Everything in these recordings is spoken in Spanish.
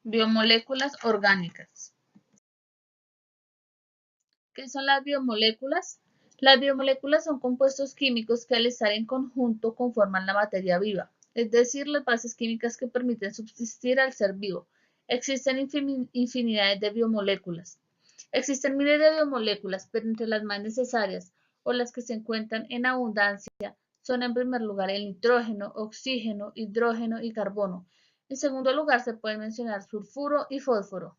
Biomoléculas orgánicas. ¿Qué son las biomoléculas? Las biomoléculas son compuestos químicos que al estar en conjunto conforman la materia viva, es decir, las bases químicas que permiten subsistir al ser vivo. Existen infinidades de biomoléculas. Existen miles de biomoléculas, pero entre las más necesarias o las que se encuentran en abundancia son en primer lugar el nitrógeno, oxígeno, hidrógeno y carbono. En segundo lugar se pueden mencionar sulfuro y fósforo.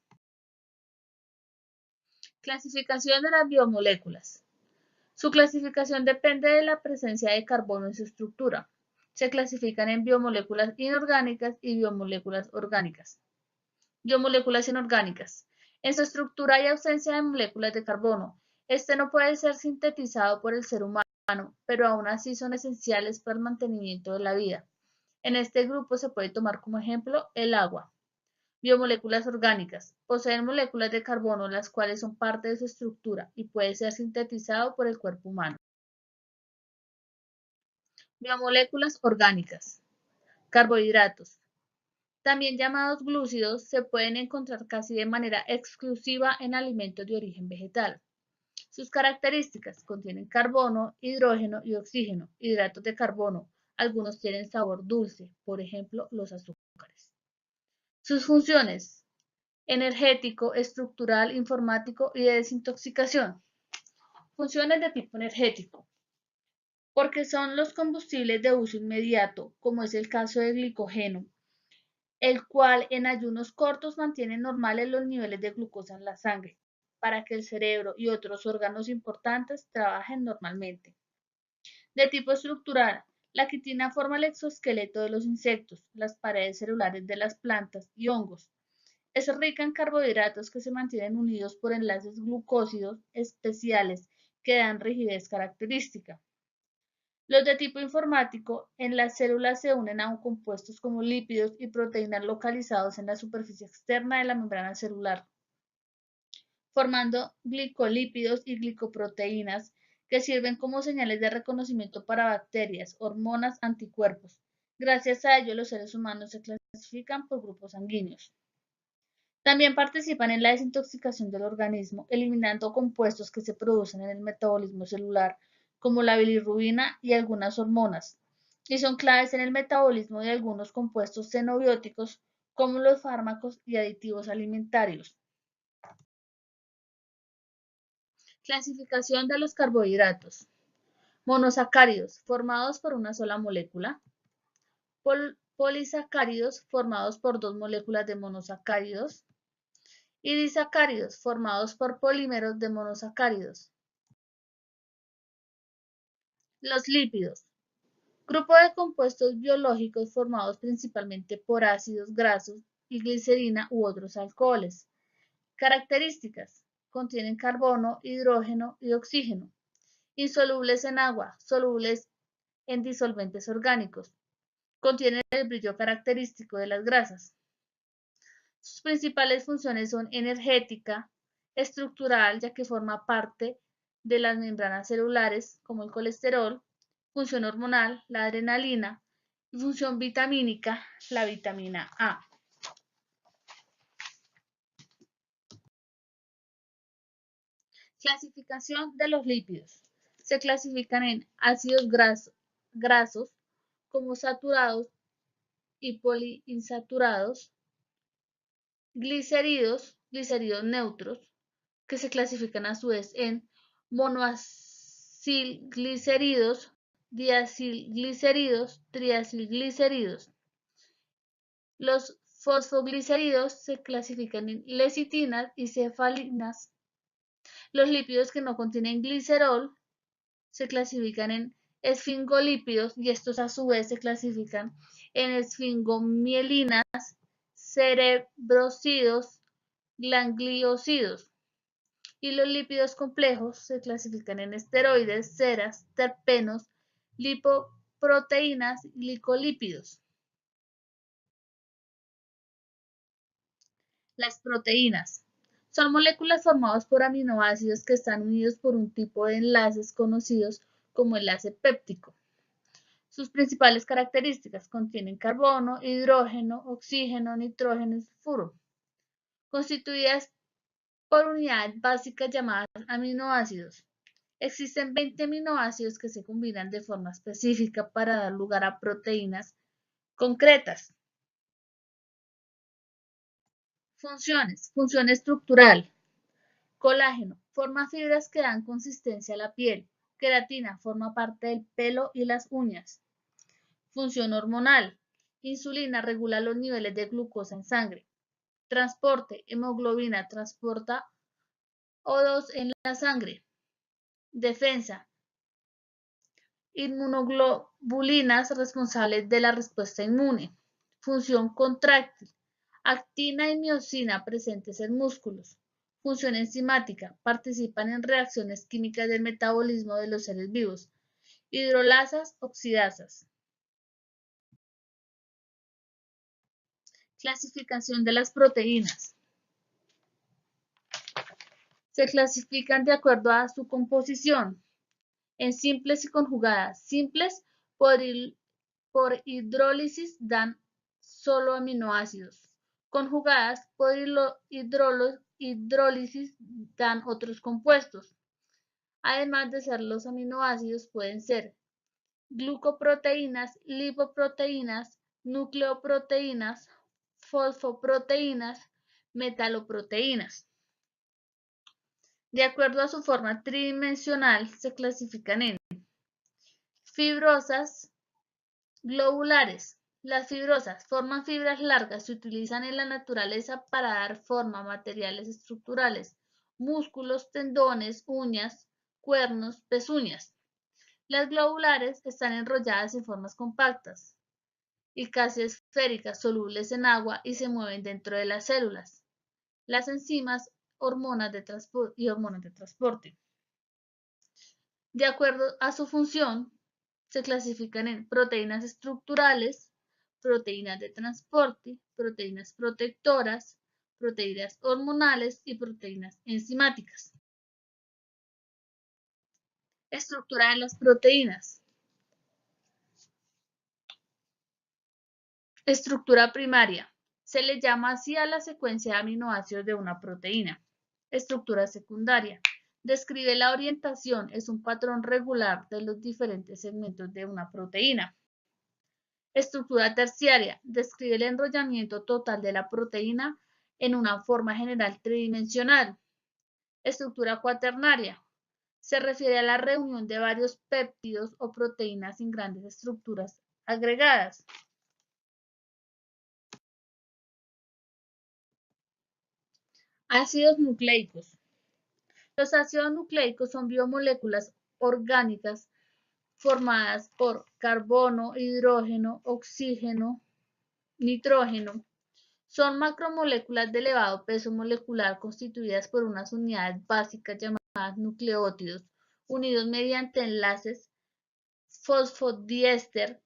Clasificación de las biomoléculas. Su clasificación depende de la presencia de carbono en su estructura. Se clasifican en biomoléculas inorgánicas y biomoléculas orgánicas. Biomoléculas inorgánicas. En su estructura hay ausencia de moléculas de carbono. Este no puede ser sintetizado por el ser humano, pero aún así son esenciales para el mantenimiento de la vida. En este grupo se puede tomar como ejemplo el agua. Biomoléculas orgánicas. Poseen moléculas de carbono, las cuales son parte de su estructura y puede ser sintetizado por el cuerpo humano. Biomoléculas orgánicas. Carbohidratos. También llamados glúcidos, se pueden encontrar casi de manera exclusiva en alimentos de origen vegetal. Sus características: contienen carbono, hidrógeno y oxígeno, hidratos de carbono. Algunos tienen sabor dulce, por ejemplo, los azúcares. Sus funciones: energético, estructural, informático y de desintoxicación. Funciones de tipo energético. Porque son los combustibles de uso inmediato, como es el caso del glicógeno, el cual en ayunos cortos mantiene normales los niveles de glucosa en la sangre, para que el cerebro y otros órganos importantes trabajen normalmente. De tipo estructural, la quitina forma el exoesqueleto de los insectos, las paredes celulares de las plantas y hongos. Es rica en carbohidratos que se mantienen unidos por enlaces glucósidos especiales que dan rigidez característica. Los de tipo informático, en las células se unen a compuestos como lípidos y proteínas localizados en la superficie externa de la membrana celular, formando glicolípidos y glicoproteínas que sirven como señales de reconocimiento para bacterias, hormonas, anticuerpos. Gracias a ello, los seres humanos se clasifican por grupos sanguíneos. También participan en la desintoxicación del organismo, eliminando compuestos que se producen en el metabolismo celular, como la bilirrubina y algunas hormonas, y son claves en el metabolismo de algunos compuestos xenobióticos, como los fármacos y aditivos alimentarios. Clasificación de los carbohidratos. Monosacáridos, formados por una sola molécula. Polisacáridos, formados por dos moléculas de monosacáridos. Y disacáridos, formados por polímeros de monosacáridos. Los lípidos. Grupo de compuestos biológicos formados principalmente por ácidos grasos y glicerina u otros alcoholes. Características: contienen carbono, hidrógeno y oxígeno. Insolubles en agua, solubles en disolventes orgánicos. Contienen el brillo característico de las grasas. Sus principales funciones son energética, estructural, ya que forma parte de las membranas celulares, como el colesterol, función hormonal, la adrenalina, y función vitamínica, la vitamina A. Clasificación de los lípidos. Se clasifican en ácidos grasos como saturados y poliinsaturados, glicéridos neutros, que se clasifican a su vez en monoacilglicéridos, diacilglicéridos, triacilglicéridos. Los fosfoglicéridos se clasifican en lecitinas y cefalinas. Los lípidos que no contienen glicerol se clasifican en esfingolípidos y estos a su vez se clasifican en esfingomielinas, cerebrocidos, gangliosidos. Y los lípidos complejos se clasifican en esteroides, ceras, terpenos, lipoproteínas y glicolípidos. Las proteínas son moléculas formadas por aminoácidos que están unidos por un tipo de enlaces conocidos como enlace péptico. Sus principales características: contienen carbono, hidrógeno, oxígeno, nitrógeno y sulfuro. constituidas por unidades básicas llamadas aminoácidos. Existen 20 aminoácidos que se combinan de forma específica para dar lugar a proteínas concretas. Funciones. Función estructural. Colágeno. Forma fibras que dan consistencia a la piel. Queratina. Forma parte del pelo y las uñas. Función hormonal. Insulina regula los niveles de glucosa en sangre. Transporte. Hemoglobina transporta O2 en la sangre. Defensa. Inmunoglobulinas responsables de la respuesta inmune. Función contráctil. Actina y miosina presentes en músculos. Función enzimática. Participan en reacciones químicas del metabolismo de los seres vivos. Hidrolasas, oxidasas. Clasificación de las proteínas. Se clasifican de acuerdo a su composición. En simples y conjugadas. Simples por hidrólisis dan solo aminoácidos. Conjugadas por hidrólisis dan otros compuestos. Además de ser los aminoácidos, pueden ser glucoproteínas, lipoproteínas, nucleoproteínas, fosfoproteínas, metaloproteínas. De acuerdo a su forma tridimensional, se clasifican en fibrosas, globulares. Las fibrosas forman fibras largas, se utilizan en la naturaleza para dar forma a materiales estructurales, músculos, tendones, uñas, cuernos, pezuñas. Las globulares están enrolladas en formas compactas y casi esféricas, solubles en agua y se mueven dentro de las células. Las enzimas, hormonas de transporte. De acuerdo a su función, se clasifican en proteínas estructurales, proteínas de transporte, proteínas protectoras, proteínas hormonales y proteínas enzimáticas. Estructura de las proteínas. Estructura primaria. Se le llama así a la secuencia de aminoácidos de una proteína. Estructura secundaria. Describe la orientación, es un patrón regular de los diferentes segmentos de una proteína. Estructura terciaria. Describe el enrollamiento total de la proteína en una forma general tridimensional. Estructura cuaternaria. Se refiere a la reunión de varios péptidos o proteínas en grandes estructuras agregadas. Ácidos nucleicos. Los ácidos nucleicos son biomoléculas orgánicas formadas por carbono, hidrógeno, oxígeno, nitrógeno. Son macromoléculas de elevado peso molecular constituidas por unas unidades básicas llamadas nucleótidos, unidos mediante enlaces fosfodiéster.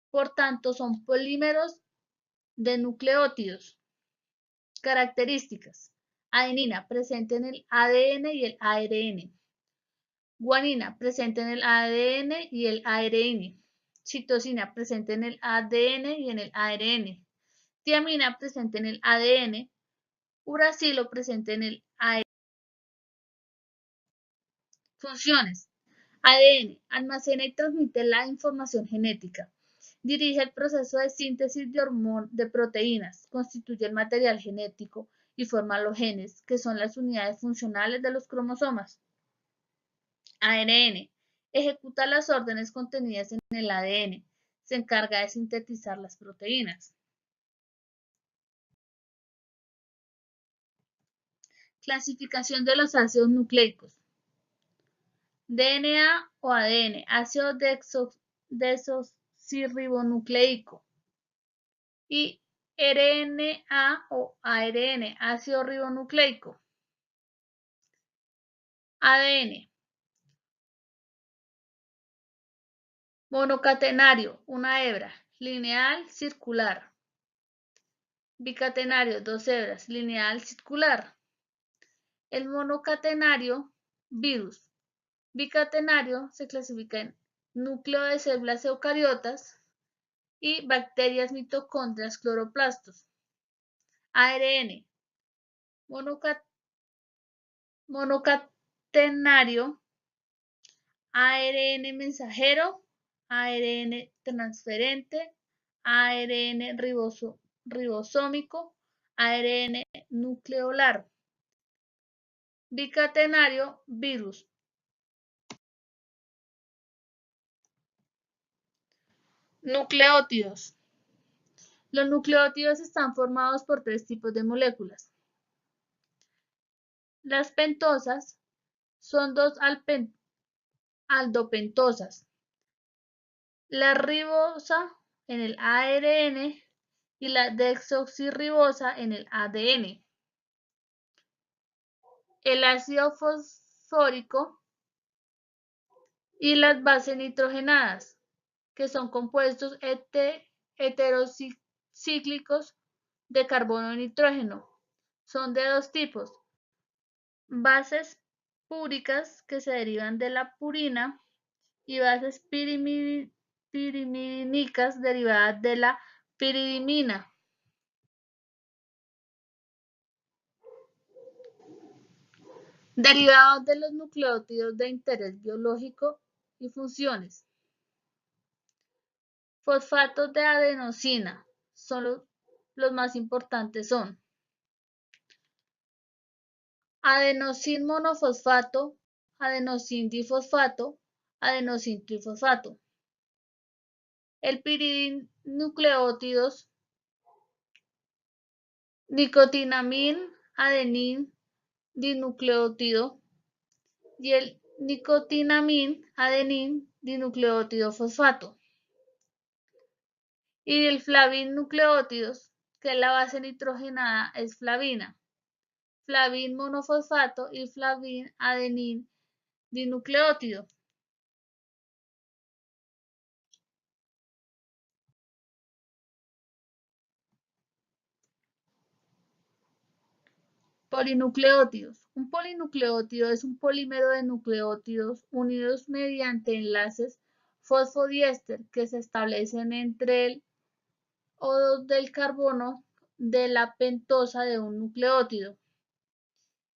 Por tanto, son polímeros de nucleótidos. Características. Adenina presente en el ADN y el ARN. Guanina presente en el ADN y el ARN. Citosina presente en el ADN y en el ARN. Tiamina presente en el ADN. Uracilo presente en el ARN. Funciones. ADN. Almacena y transmite la información genética. Dirige el proceso de síntesis de proteínas. Constituye el material genético y forma los genes, que son las unidades funcionales de los cromosomas. ARN. Ejecuta las órdenes contenidas en el ADN. Se encarga de sintetizar las proteínas. Clasificación de los ácidos nucleicos. DNA o ADN, ácido desoxirribonucleico. Y RNA o ARN, ácido ribonucleico. ADN. Monocatenario, una hebra, lineal, circular. Bicatenario, dos hebras, lineal, circular. El monocatenario, virus. Bicatenario se clasifica en núcleo de células eucariotas y bacterias, mitocondrias, cloroplastos. ARN. monocatenario, ARN mensajero, ARN transferente, ARN ribosómico, ARN nucleolar. Bicatenario, virus. Nucleótidos. Los nucleótidos están formados por 3 tipos de moléculas. Las pentosas son 2 aldopentosas. La ribosa en el ARN y la desoxirribosa en el ADN. El ácido fosfórico y las bases nitrogenadas, que son compuestos heterocíclicos de carbono y nitrógeno. Son de 2 tipos: bases púricas, que se derivan de la purina, y bases pirimidínicas derivadas de la piridimina. Derivados de los nucleótidos de interés biológico y funciones. Fosfatos de adenosina son los más importantes son adenosin monofosfato, adenosin difosfato, adenosin trifosfato. El piridinucleótidos, nicotinamina, adenin dinucleótido, y el nicotinamina, adenin dinucleótido fosfato. Y el flavin nucleótidos, que la base nitrogenada es flavina, flavin monofosfato y flavin adenin dinucleótido. Polinucleótidos. Un polinucleótido es un polímero de nucleótidos unidos mediante enlaces fosfodiéster que se establecen entre el O2 del carbono de la pentosa de un nucleótido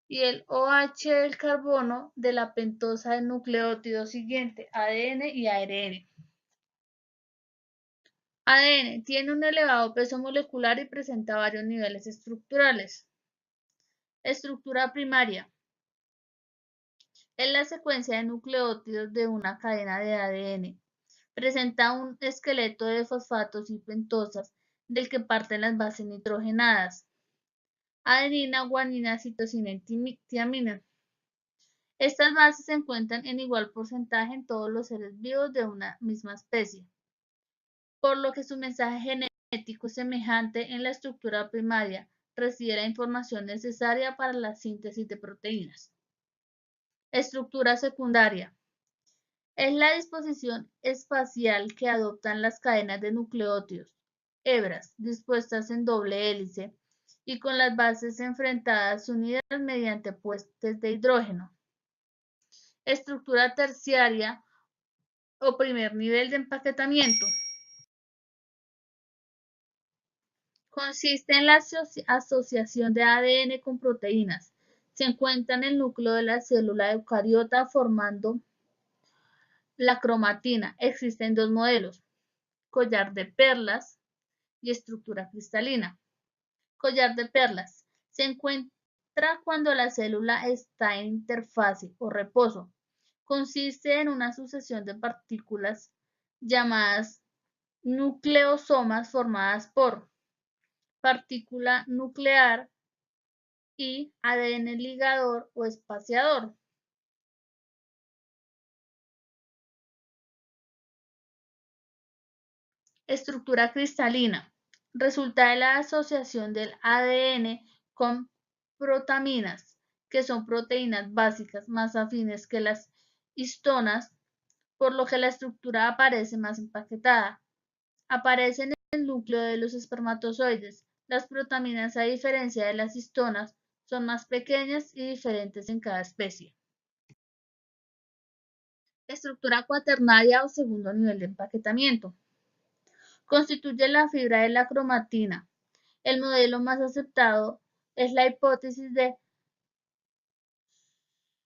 y el OH del carbono de la pentosa del nucleótido siguiente, ADN y ARN. ADN tiene un elevado peso molecular y presenta varios niveles estructurales. Estructura primaria. Es la secuencia de nucleótidos de una cadena de ADN. Presenta un esqueleto de fosfatos y pentosas del que parten las bases nitrogenadas: adenina, guanina, citosina y tiamina. Estas bases se encuentran en igual porcentaje en todos los seres vivos de una misma especie, por lo que su mensaje genético es semejante en la estructura primaria, recibe la información necesaria para la síntesis de proteínas. Estructura secundaria. Es la disposición espacial que adoptan las cadenas de nucleótidos, hebras, dispuestas en doble hélice y con las bases enfrentadas unidas mediante puentes de hidrógeno. Estructura terciaria o primer nivel de empaquetamiento. Consiste en la asociación de ADN con proteínas. Se encuentra en el núcleo de la célula eucariota formando la cromatina. Existen 2 modelos: collar de perlas y estructura cristalina. Collar de perlas. Se encuentra cuando la célula está en interfase o reposo. Consiste en una sucesión de partículas llamadas nucleosomas formadas por partícula nuclear y ADN ligador o espaciador. Estructura cristalina. Resulta de la asociación del ADN con protaminas, que son proteínas básicas más afines que las histonas, por lo que la estructura aparece más empaquetada. Aparece en el núcleo de los espermatozoides. Las protaminas, a diferencia de las histonas, son más pequeñas y diferentes en cada especie. Estructura cuaternaria o segundo nivel de empaquetamiento. Constituye la fibra de la cromatina. El modelo más aceptado Es la hipótesis de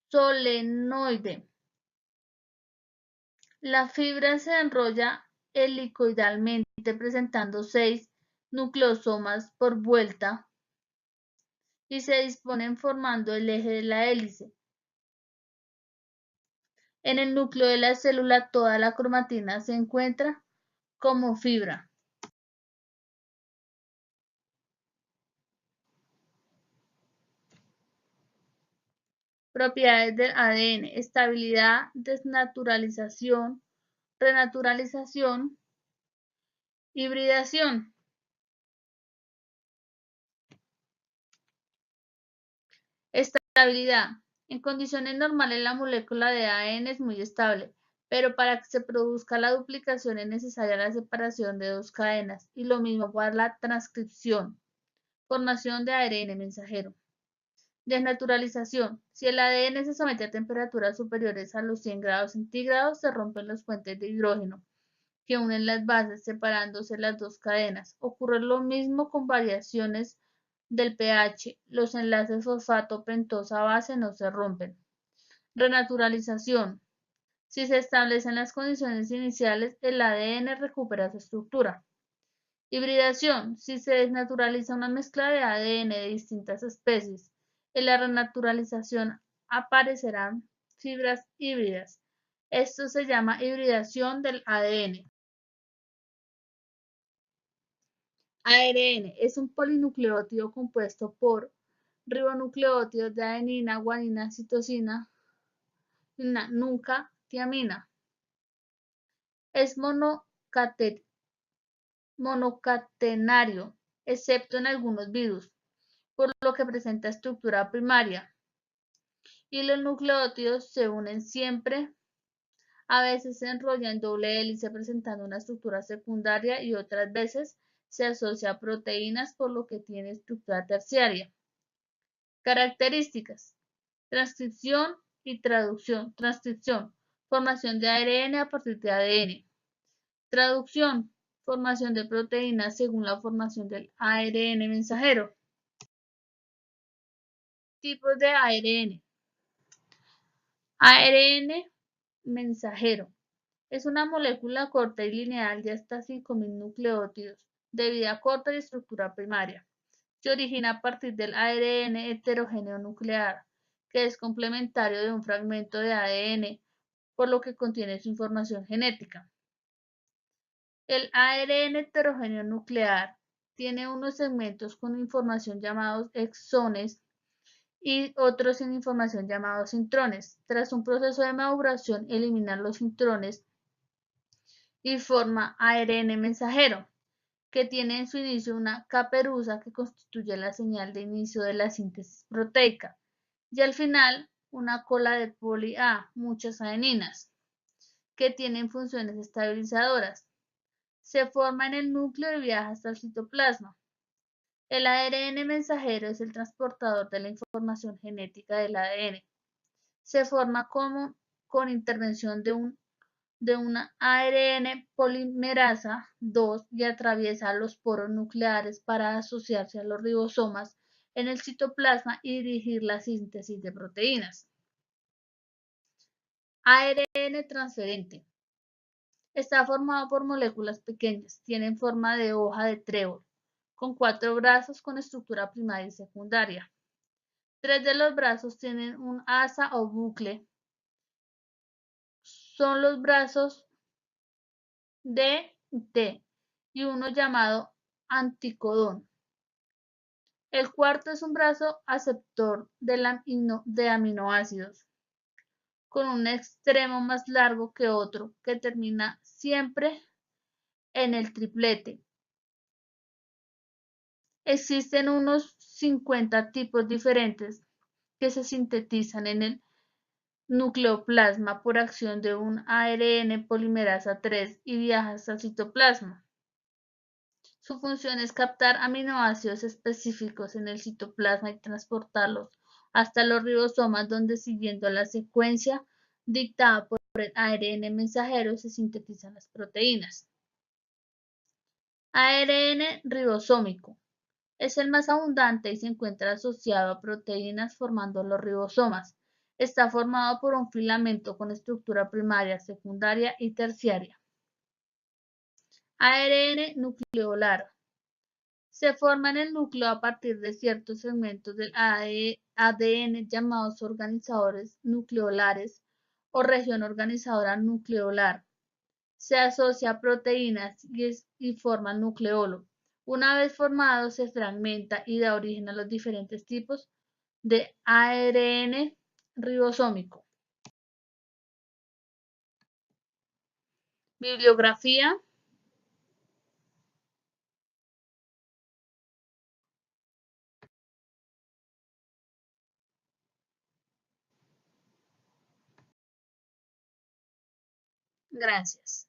solenoide. La fibra se enrolla helicoidalmente presentando 6 nucleosomas por vuelta y se disponen formando el eje de la hélice. En el núcleo de la célula toda la cromatina se encuentra como fibra. Propiedades del ADN: estabilidad, desnaturalización, renaturalización, hibridación. Estabilidad: en condiciones normales la molécula de ADN es muy estable, pero para que se produzca la duplicación es necesaria la separación de dos cadenas, y lo mismo para la transcripción, formación de ARN mensajero. Desnaturalización: si el ADN se somete a temperaturas superiores a los 100 grados centígrados, se rompen los puentes de hidrógeno que unen las bases, separándose las dos cadenas. Ocurre lo mismo con variaciones del pH. Los enlaces fosfato-pentosa-base no se rompen. Renaturalización: si se establecen las condiciones iniciales, el ADN recupera su estructura. Hibridación: si se desnaturaliza una mezcla de ADN de distintas especies. En la renaturalización aparecerán fibras híbridas. Esto se llama hibridación del ADN. ARN es un polinucleótido compuesto por ribonucleótidos de adenina, guanina, citosina, nunca tiamina. Es monocatenario, excepto en algunos virus, por lo que presenta estructura primaria. Y los nucleótidos se unen siempre, a veces se enrolla en doble hélice presentando una estructura secundaria y otras veces se asocia a proteínas por lo que tiene estructura terciaria. Características: transcripción y traducción. Transcripción: formación de ARN a partir de ADN. Traducción: formación de proteínas según la formación del ARN mensajero. Tipos de ARN. ARN mensajero: es una molécula corta y lineal de hasta 5.000 nucleótidos, de vida corta y estructura primaria. Se origina a partir del ARN heterogéneo nuclear, que es complementario de un fragmento de ADN, por lo que contiene su información genética. El ARN heterogéneo nuclear tiene unos segmentos con información llamados exones y otros sin información llamados intrones. Tras un proceso de maduración, eliminan los intrones y forma ARN mensajero, que tiene en su inicio una caperuza que constituye la señal de inicio de la síntesis proteica, y al final una cola de poli A, muchas adeninas, que tienen funciones estabilizadoras. Se forma en el núcleo y viaja hasta el citoplasma. El ARN mensajero es el transportador de la información genética del ADN. Se forma con intervención de una ARN polimerasa 2 y atraviesa los poros nucleares para asociarse a los ribosomas en el citoplasma y dirigir la síntesis de proteínas. ARN transferente. Está formado por moléculas pequeñas, tienen forma de hoja de trébol, con 4 brazos con estructura primaria y secundaria. 3 de los brazos tienen un asa o bucle. Son los brazos D y T, y uno llamado anticodón. El cuarto es un brazo aceptor de aminoácidos, con un extremo más largo que otro, que termina siempre en el triplete. Existen unos 50 tipos diferentes que se sintetizan en el nucleoplasma por acción de un ARN polimerasa 3 y viaja hasta el citoplasma. Su función es captar aminoácidos específicos en el citoplasma y transportarlos hasta los ribosomas, donde, siguiendo la secuencia dictada por el ARN mensajero, se sintetizan las proteínas. ARN ribosómico. Es el más abundante y se encuentra asociado a proteínas formando los ribosomas. Está formado por un filamento con estructura primaria, secundaria y terciaria. ARN nucleolar. Se forma en el núcleo a partir de ciertos segmentos del ADN llamados organizadores nucleolares o región organizadora nucleolar. Se asocia a proteínas y forma nucleolo. Una vez formado, se fragmenta y da origen a los diferentes tipos de ARN ribosómico. Bibliografía. Gracias.